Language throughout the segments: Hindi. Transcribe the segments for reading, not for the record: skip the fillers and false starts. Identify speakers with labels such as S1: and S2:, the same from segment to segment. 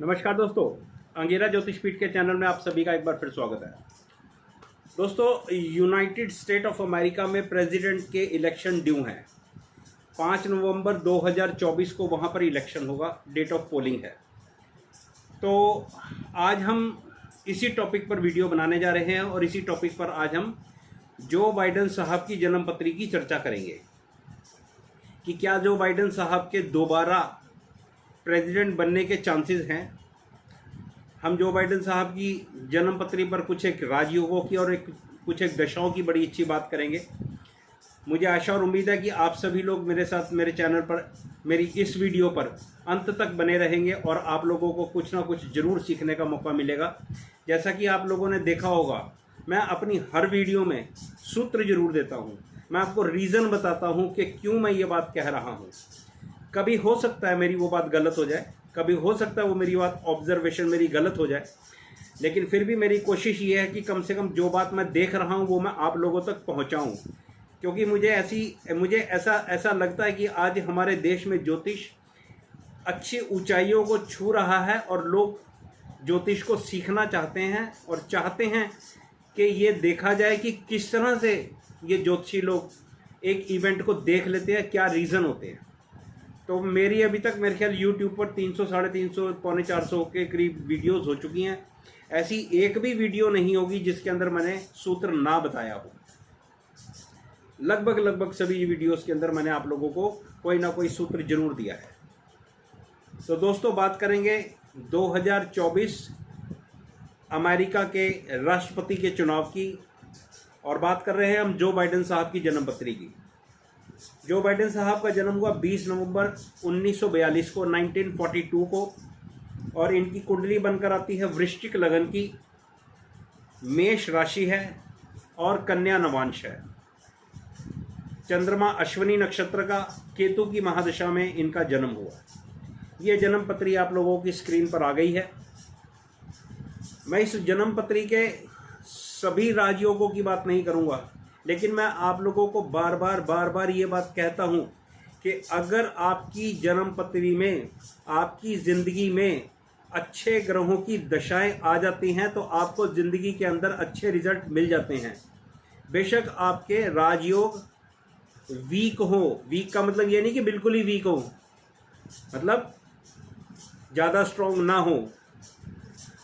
S1: नमस्कार दोस्तों, अंगेरा ज्योतिष पीठ के चैनल में आप सभी का एक बार फिर स्वागत है। दोस्तों, यूनाइटेड स्टेट ऑफ अमेरिका में प्रेसिडेंट के इलेक्शन ड्यू हैं। 5 नवंबर 2024 को वहाँ पर इलेक्शन होगा, डेट ऑफ पोलिंग है। तो आज हम इसी टॉपिक पर वीडियो बनाने जा रहे हैं और इसी टॉपिक पर आज हम जो बाइडेन साहब की जन्मपत्री की चर्चा करेंगे कि क्या जो बाइडेन साहब के दोबारा प्रेसिडेंट बनने के चांसेस हैं। हम जो बाइडेन साहब की जन्मपत्री पर कुछ एक राजयोगों की और कुछ एक दशाओं की बड़ी अच्छी बात करेंगे। मुझे आशा और उम्मीद है कि आप सभी लोग मेरे साथ मेरे चैनल पर मेरी इस वीडियो पर अंत तक बने रहेंगे और आप लोगों को कुछ ना कुछ ज़रूर सीखने का मौका मिलेगा। जैसा कि आप लोगों ने देखा होगा, मैं अपनी हर वीडियो में सूत्र जरूर देता हूँ। मैं आपको रीज़न बताता हूँ कि क्यों मैं ये बात कह रहा हूँ। कभी हो सकता है मेरी वो बात गलत हो जाए, कभी हो सकता है वो मेरी बात ऑब्जर्वेशन मेरी गलत हो जाए, लेकिन फिर भी मेरी कोशिश ये है कि कम से कम जो बात मैं देख रहा हूँ वो मैं आप लोगों तक पहुँचाऊँ। क्योंकि मुझे ऐसा लगता है कि आज हमारे देश में ज्योतिष अच्छी ऊंचाइयों को छू रहा है और लोग ज्योतिष को सीखना चाहते हैं और चाहते हैं कि ये देखा जाए कि किस तरह से ये ज्योतिषी लोग एक इवेंट को देख लेते हैं, क्या रीज़न होते हैं। तो मेरी अभी तक मेरे ख्याल यूट्यूब पर 300, 350, पौने 400 के करीब वीडियोस हो चुकी हैं। ऐसी एक भी वीडियो नहीं होगी जिसके अंदर मैंने सूत्र ना बताया हो। लगभग सभी वीडियोस के अंदर मैंने आप लोगों को कोई ना कोई सूत्र जरूर दिया है। तो दोस्तों, बात करेंगे 2024 अमेरिका के राष्ट्रपति के चुनाव की और बात कर रहे हैं हम जो बाइडेन साहब की जन्मपत्री की। जो बाइडेन साहब का जन्म हुआ 20 नवंबर 1942 को, 1942 को, और इनकी कुंडली बनकर आती है वृश्चिक लगन की, मेष राशि है और कन्या नवांश है। चंद्रमा अश्विनी नक्षत्र का, केतु की महादशा में इनका जन्म हुआ। ये जन्म पत्री आप लोगों की स्क्रीन पर आ गई है। मैं इस जन्म पत्री के सभी राजयोगों की बात नहीं करूंगा, लेकिन मैं आप लोगों को बार बार ये बात कहता हूं कि अगर आपकी जन्म पत्री में, आपकी ज़िंदगी में अच्छे ग्रहों की दशाएं आ जाती हैं तो आपको ज़िंदगी के अंदर अच्छे रिजल्ट मिल जाते हैं। बेशक आपके राजयोग वीक हो, वीक का मतलब ये नहीं कि बिल्कुल ही वीक हो, मतलब ज़्यादा स्ट्रॉन्ग ना हो।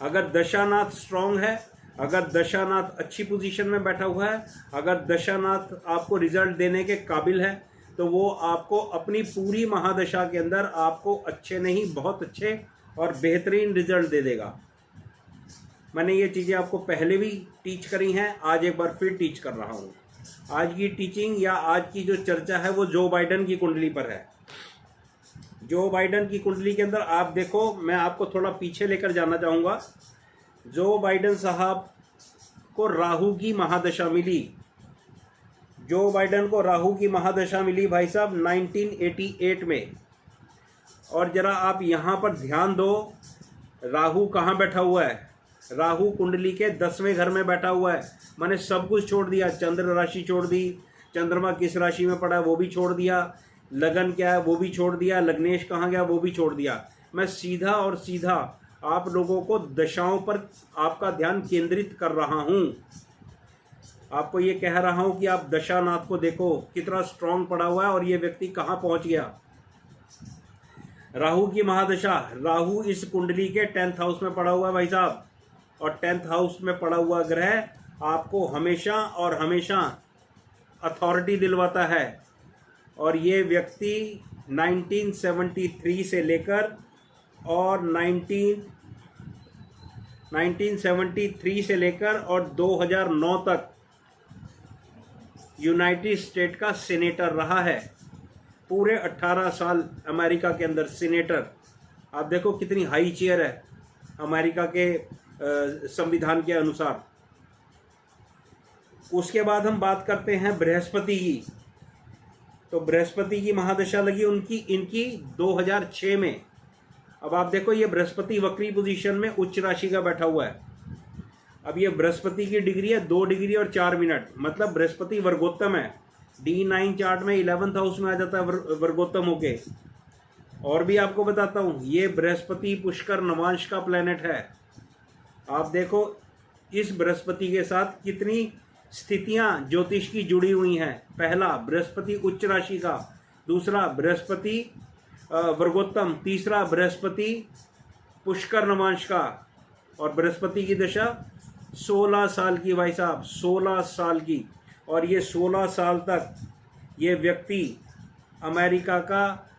S1: अगर दशानाथ स्ट्रॉन्ग है, अगर दशानाथ अच्छी पोजीशन में बैठा हुआ है, अगर दशानाथ आपको रिजल्ट देने के काबिल है, तो वो आपको अपनी पूरी महादशा के अंदर आपको अच्छे नहीं, बहुत अच्छे और बेहतरीन रिजल्ट दे देगा। मैंने ये चीज़ें आपको पहले भी टीच करी हैं, आज एक बार फिर टीच कर रहा हूँ। आज की टीचिंग या आज की जो चर्चा है वो जो बाइडेन की कुंडली पर है। जो बाइडेन की कुंडली के अंदर आप देखो, मैं आपको थोड़ा पीछे लेकर जाना चाहूँगा। जो बाइडेन साहब को राहु की महादशा मिली, जो बाइडेन को राहु की महादशा मिली भाई साहब 1988 में। और ज़रा आप यहाँ पर ध्यान दो, राहु कहाँ बैठा हुआ है। राहु कुंडली के 10वें घर में बैठा हुआ है। मैंने सब कुछ छोड़ दिया, चंद्र राशि छोड़ दी, चंद्रमा किस राशि में पड़ा है वो भी छोड़ दिया, लगन क्या है वो भी छोड़ दिया, लग्नेश कहाँ गया वो भी छोड़ दिया। मैं सीधा और सीधा आप लोगों को दशाओं पर आपका ध्यान केंद्रित कर रहा हूं। आपको ये कह रहा हूं कि आप दशानाथ को देखो कितना स्ट्रांग पड़ा हुआ है और ये व्यक्ति कहां पहुंच गया। राहु की महादशा, राहु इस कुंडली के 10th हाउस में पड़ा हुआ है भाई साहब, और 10th हाउस में पड़ा हुआ ग्रह आपको हमेशा और हमेशा अथॉरिटी दिलवाता है। और ये व्यक्ति 1973 से लेकर और 1973 से लेकर और 2009 तक यूनाइटेड स्टेट का सीनेटर रहा है। पूरे 18 साल अमेरिका के अंदर सीनेटर। आप देखो कितनी हाई चेयर है अमेरिका के संविधान के अनुसार। उसके बाद हम बात करते हैं बृहस्पति की। तो बृहस्पति की महादशा लगी इनकी 2006 में। अब आप देखो, ये बृहस्पति वक्री पोजीशन में उच्च राशि का बैठा हुआ है। अब ये बृहस्पति की डिग्री है 2 डिग्री और 4 मिनट, मतलब बृहस्पति वर्गोत्तम है। D9 चार्ट में 11th हाउस में आ जाता है वर्गोत्तम होके। और भी आपको बताता हूँ, ये बृहस्पति पुष्कर नवांश का प्लेनेट है। आप देखो इस बृहस्पति के साथ कितनी स्थितियां ज्योतिष की जुड़ी हुई हैं। पहला बृहस्पति उच्च राशि का, दूसरा बृहस्पति वर्गोत्तम, तीसरा बृहस्पति पुष्कर नवांश का, और बृहस्पति की दशा 16 साल की भाई साहब, 16 साल की। और ये 16 साल तक ये व्यक्ति अमेरिका का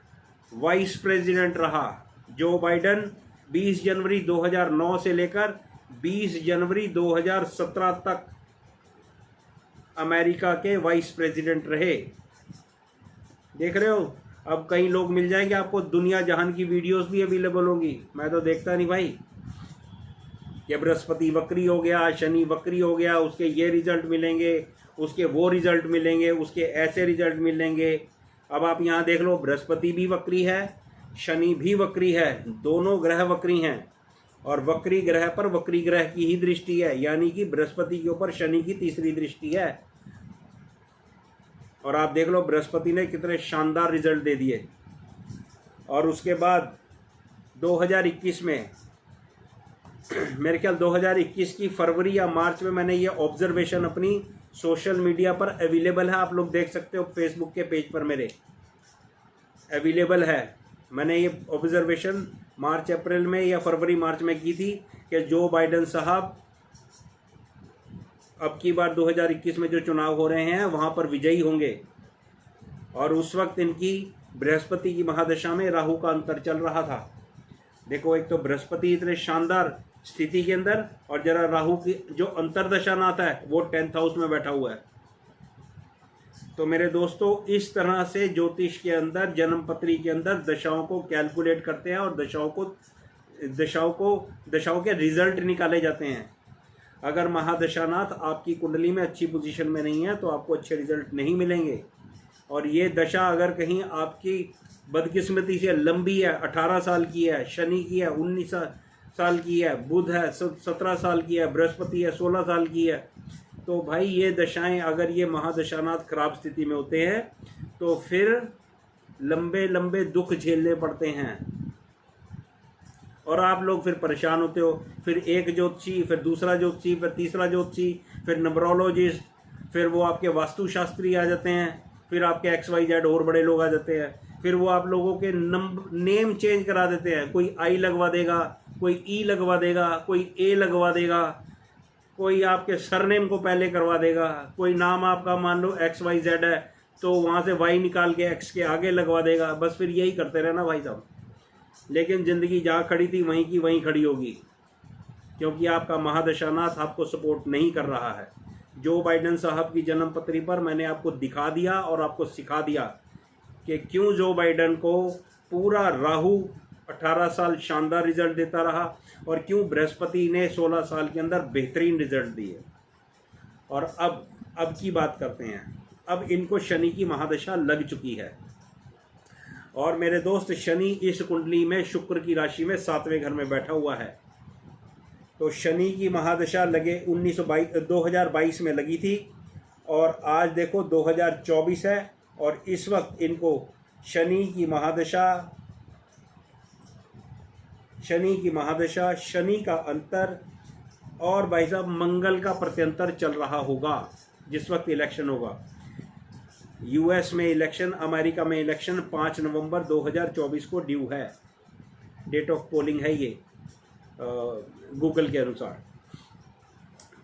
S1: वाइस प्रेसिडेंट रहा। जो बाइडन 20 जनवरी 2009 से लेकर 20 जनवरी 2017 तक अमेरिका के वाइस प्रेसिडेंट रहे। देख रहे हो, अब कई लोग मिल जाएंगे आपको, दुनिया जहान की वीडियोस भी अवेलेबल होंगी। मैं तो देखता नहीं भाई, ये बृहस्पति वक्री हो गया, शनि वक्री हो गया, उसके ये रिजल्ट मिलेंगे, उसके वो रिजल्ट मिलेंगे, उसके ऐसे रिजल्ट मिलेंगे। अब आप यहाँ देख लो, बृहस्पति भी वक्री है, शनि भी वक्री है, दोनों ग्रह वक्री हैं। और वक्री ग्रह पर वक्री ग्रह की ही दृष्टि है, यानी कि बृहस्पति के ऊपर शनि की तीसरी दृष्टि है। और आप देख लो बृहस्पति ने कितने शानदार रिजल्ट दे दिए। और उसके बाद 2021 में, मेरे ख्याल 2021 की फरवरी या मार्च में मैंने ये ऑब्जर्वेशन अपनी सोशल मीडिया पर अवेलेबल है, आप लोग देख सकते हो, फेसबुक के पेज पर मेरे अवेलेबल है। मैंने ये ऑब्जर्वेशन मार्च अप्रैल में या फरवरी मार्च में की थी कि जो बाइडन साहब अब की बार 2021 में जो चुनाव हो रहे हैं वहाँ पर विजयी होंगे। और उस वक्त इनकी बृहस्पति की महादशा में राहु का अंतर चल रहा था। देखो, एक तो बृहस्पति इतने शानदार स्थिति के अंदर, और जरा राहु की जो अंतरदशा नाता है वो 10th हाउस में बैठा हुआ है। तो मेरे दोस्तों, इस तरह से ज्योतिष के अंदर, जन्म पत्री के अंदर दशाओं को कैलकुलेट करते हैं और दशाओं के रिजल्ट निकाले जाते हैं। अगर महादशानाथ आपकी कुंडली में अच्छी पोजीशन में नहीं है तो आपको अच्छे रिजल्ट नहीं मिलेंगे। और ये दशा अगर कहीं आपकी बदकिस्मती से लंबी है, 18 साल की है, शनि की है 19 साल की है, बुध है 17 साल की है, बृहस्पति है 16 साल की है, तो भाई ये दशाएं, अगर ये महादशानाथ खराब स्थिति में होते हैं तो फिर लंबे लंबे दुख झेलने पड़ते हैं। और आप लोग फिर परेशान होते हो। फिर एक ज्योतिषी, फिर दूसरा ज्योतिषी, फिर तीसरा ज्योतिषी, फिर नंबरोलॉजिस्ट, फिर वो आपके वास्तुशास्त्री आ जाते हैं, फिर आपके XYZ और बड़े लोग आ जाते हैं। फिर वो आप लोगों के नेम चेंज करा देते हैं। कोई आई लगवा देगा, कोई ई लगवा देगा, कोई ए लगवा देगा, कोई आपके सरनेम को पहले करवा देगा, कोई नाम आपका मान लो XYZ है तो वहाँ से Y निकाल के X के आगे लगवा देगा। बस फिर यही करते रहना भाई साहब। लेकिन ज़िंदगी जहाँ खड़ी थी वहीं की वहीं खड़ी होगी, क्योंकि आपका महादशानाथ आपको सपोर्ट नहीं कर रहा है। जो बाइडन साहब की जन्म पत्री पर मैंने आपको दिखा दिया और आपको सिखा दिया कि क्यों जो बाइडन को पूरा राहु 18 साल शानदार रिजल्ट देता रहा और क्यों बृहस्पति ने 16 साल के अंदर बेहतरीन रिजल्ट दिए। और अब की बात करते हैं। अब इनको शनि की महादशा लग चुकी है। और मेरे दोस्त, शनि इस कुंडली में शुक्र की राशि में 7वें घर में बैठा हुआ है। तो शनि की महादशा लगे 2022 में लगी थी और आज देखो 2024 है और इस वक्त इनको शनि की महादशा, शनि का अंतर और भाई साहब मंगल का प्रत्यंतर चल रहा होगा जिस वक्त इलेक्शन होगा। यूएस में इलेक्शन, अमेरिका में इलेक्शन 5 नवंबर 2024 को ड्यू है। डेट ऑफ पोलिंग है ये गूगल के अनुसार।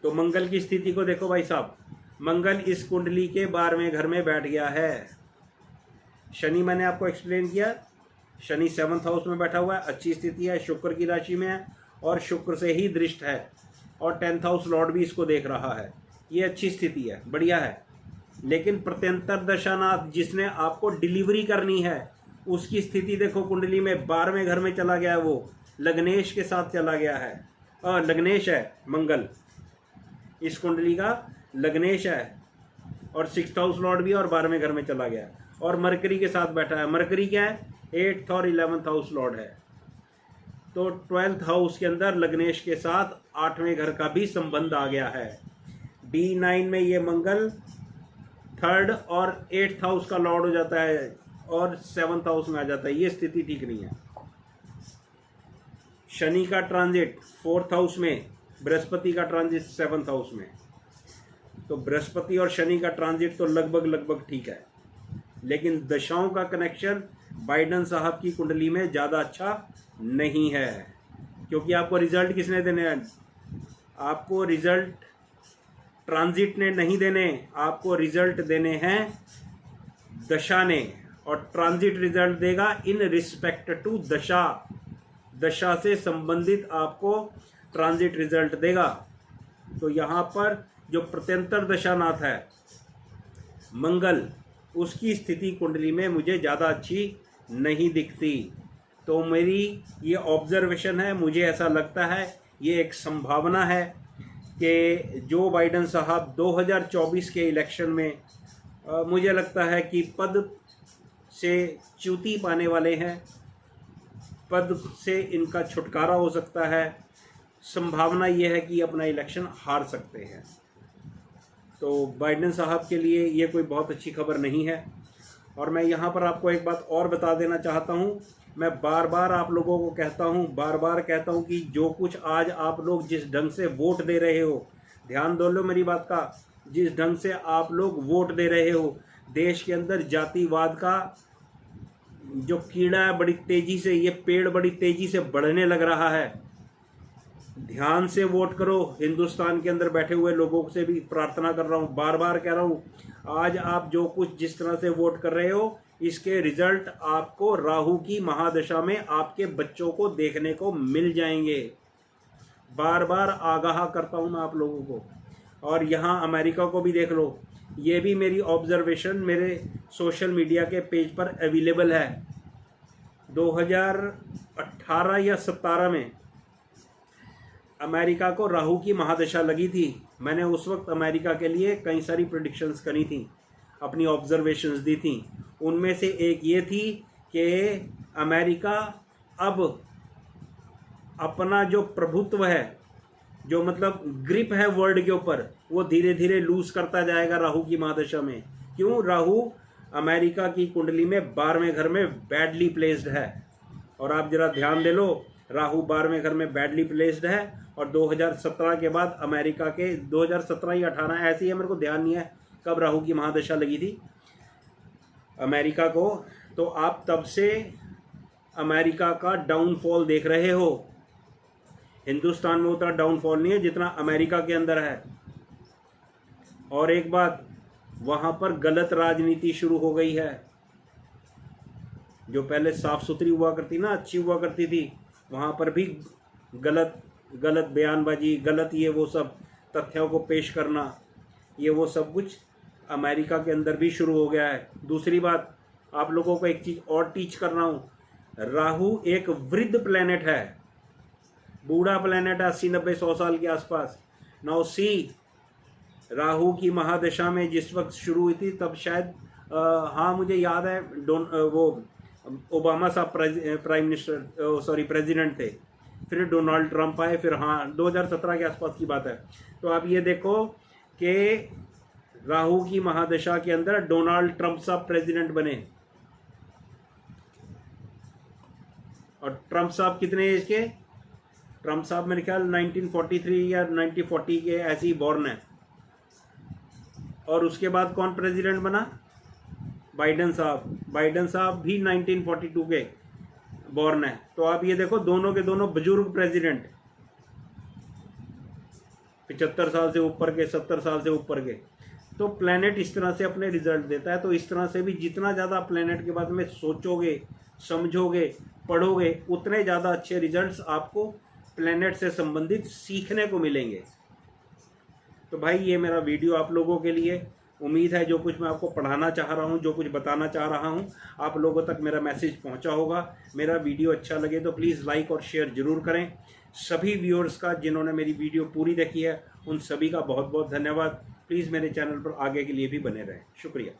S1: तो मंगल की स्थिति को देखो भाई साहब, मंगल इस कुंडली के 12वें घर में बैठ गया है। शनि मैंने आपको एक्सप्लेन किया, शनि 7th हाउस में बैठा हुआ है, अच्छी स्थिति है, शुक्र की राशि में है और शुक्र से ही दृष्ट है और 10th हाउस लॉर्ड भी इसको देख रहा है। ये अच्छी स्थिति है, बढ़िया है। लेकिन प्रत्यंतर दशानाथ जिसने आपको डिलीवरी करनी है उसकी स्थिति देखो, कुंडली में 12वें घर में चला गया है, वो लग्नेश के साथ चला गया है। लग्नेश है मंगल, इस कुंडली का लग्नेश है और 6th हाउस लॉर्ड भी और 12वें घर में चला गया और मरकरी के साथ बैठा है। मरकरी क्या है? 8th और 11th हाउस लॉर्ड है। तो 12th हाउस के अंदर लग्नेश के साथ 8वें घर का भी संबंध आ गया है। D9 में ये मंगल 3rd और 8th हाउस का लॉर्ड हो जाता है। और 7th हाउस में आ जाता है, ये स्थिति ठीक नहीं है। शनि का ट्रांजिट 4th हाउस में, बृहस्पति का ट्रांजिट 7th हाउस में, तो बृहस्पति और शनि का ट्रांजिट तो लगभग ठीक है, लेकिन दशाओं का कनेक्शन बाइडेन साहब की कुंडली में ज़्यादा अच्छा नहीं है, क्योंकि आपको रिजल्ट किसने देने हैं? आपको रिजल्ट ट्रांजिट ने नहीं देने, आपको रिजल्ट देने हैं दशा ने, और ट्रांजिट रिजल्ट देगा इन रिस्पेक्ट टू दशा, दशा से संबंधित आपको ट्रांजिट रिजल्ट देगा। तो यहाँ पर जो प्रत्यंतर दशानाथ है मंगल, उसकी स्थिति कुंडली में मुझे ज़्यादा अच्छी नहीं दिखती। तो मेरी ये ऑब्जर्वेशन है, मुझे ऐसा लगता है, ये एक संभावना है कि जो बाइडेन साहब 2024 के इलेक्शन में मुझे लगता है कि पद से च्युति पाने वाले हैं, पद से इनका छुटकारा हो सकता है, संभावना ये है कि अपना इलेक्शन हार सकते हैं। तो बाइडेन साहब के लिए ये कोई बहुत अच्छी खबर नहीं है। और मैं यहाँ पर आपको एक बात और बता देना चाहता हूँ, मैं बार बार आप लोगों को कहता हूँ, बार बार कहता हूँ कि जो कुछ आज आप लोग जिस ढंग से वोट दे रहे हो, ध्यान दो लो मेरी बात का, जिस ढंग से आप लोग वोट दे रहे हो, देश के अंदर जातिवाद का जो कीड़ा है बड़ी तेज़ी से, ये पेड़ बड़ी तेज़ी से बढ़ने लग रहा है। ध्यान से वोट करो। हिंदुस्तान के अंदर बैठे हुए लोगों से भी प्रार्थना कर रहा हूँ, बार बार कह रहा हूँ, आज आप जो कुछ जिस तरह से वोट कर रहे हो, इसके रिजल्ट आपको राहु की महादशा में आपके बच्चों को देखने को मिल जाएंगे। बार बार आगाह करता हूँ मैं आप लोगों को। और यहाँ अमेरिका को भी देख लो, ये भी मेरी ऑब्जर्वेशन मेरे सोशल मीडिया के पेज पर अवेलेबल है। 2018 या 17 में अमेरिका को राहु की महादशा लगी थी। मैंने उस वक्त अमेरिका के लिए कई सारी प्रेडिक्शंस करी थी, अपनी ऑब्जर्वेशंस दी थी। उनमें से एक ये थी कि अमेरिका अब अपना जो प्रभुत्व है, जो मतलब ग्रिप है वर्ल्ड के ऊपर, वो धीरे धीरे लूज करता जाएगा राहु की महादशा में। क्यों? राहु अमेरिका की कुंडली में 12वें घर में बैडली प्लेस्ड है। और आप जरा ध्यान दे लो, राहु 12वें घर में बैडली प्लेस्ड है। और 2017 के बाद अमेरिका के 2017 या 18 ऐसी है, मेरे को ध्यान नहीं है कब राहु की महादशा लगी थी अमेरिका को। तो आप तब से अमेरिका का डाउनफॉल देख रहे हो। हिंदुस्तान में उतना डाउनफॉल नहीं है जितना अमेरिका के अंदर है। और एक बात, वहाँ पर गलत राजनीति शुरू हो गई है। जो पहले साफ सुथरी हुआ करती ना, अच्छी हुआ करती थी, वहाँ पर भी गलत बयानबाजी, गलत ये वो सब तथ्यों को पेश करना, ये वो सब कुछ अमेरिका के अंदर भी शुरू हो गया है। दूसरी बात, आप लोगों को एक चीज़ और टीच कर रहा हूँ, राहु एक वृद्ध प्लेनेट है, बूढ़ा प्लेनेट है, 80-90-100 साल के आसपास। नाउ सी, राहु की महादशा में जिस वक्त शुरू हुई थी तब शायद हाँ मुझे याद है वो ओबामा साहब प्राइम मिनिस्टर प्रेसिडेंट थे, फिर डोनाल्ड ट्रंप आए, फिर हाँ 2017 के आसपास की बात है। तो आप ये देखो कि राहु की महादशा के अंदर डोनाल्ड ट्रंप साहब प्रेसिडेंट बने। और ट्रंप साहब कितने एज के? ट्रंप साहब मेरे ख्याल 1943 या 1940 के ऐसे ही बॉर्न है। और उसके बाद कौन प्रेसिडेंट बना? बाइडेन साहब। बाइडेन साहब भी 1942 के बॉर्न है। तो आप ये देखो, दोनों के दोनों बुजुर्ग प्रेसिडेंट, 75 साल से ऊपर के, 70 साल से ऊपर के। तो प्लेनेट इस तरह से अपने रिजल्ट देता है। तो इस तरह से भी जितना ज़्यादा प्लेनेट के बारे में सोचोगे, समझोगे, पढ़ोगे, उतने ज़्यादा अच्छे रिजल्ट्स आपको प्लेनेट से संबंधित सीखने को मिलेंगे। तो भाई ये मेरा वीडियो आप लोगों के लिए, उम्मीद है जो कुछ मैं आपको पढ़ाना चाह रहा हूँ, जो कुछ बताना चाह रहा हूँ, आप लोगों तक मेरा मैसेज पहुँचा होगा। मेरा वीडियो अच्छा लगे तो प्लीज़ लाइक और शेयर ज़रूर करें। सभी व्यूअर्स का जिन्होंने मेरी वीडियो पूरी देखी है, उन सभी का बहुत बहुत धन्यवाद। प्लीज़ मेरे चैनल पर आगे के लिए भी बने रहें। शुक्रिया।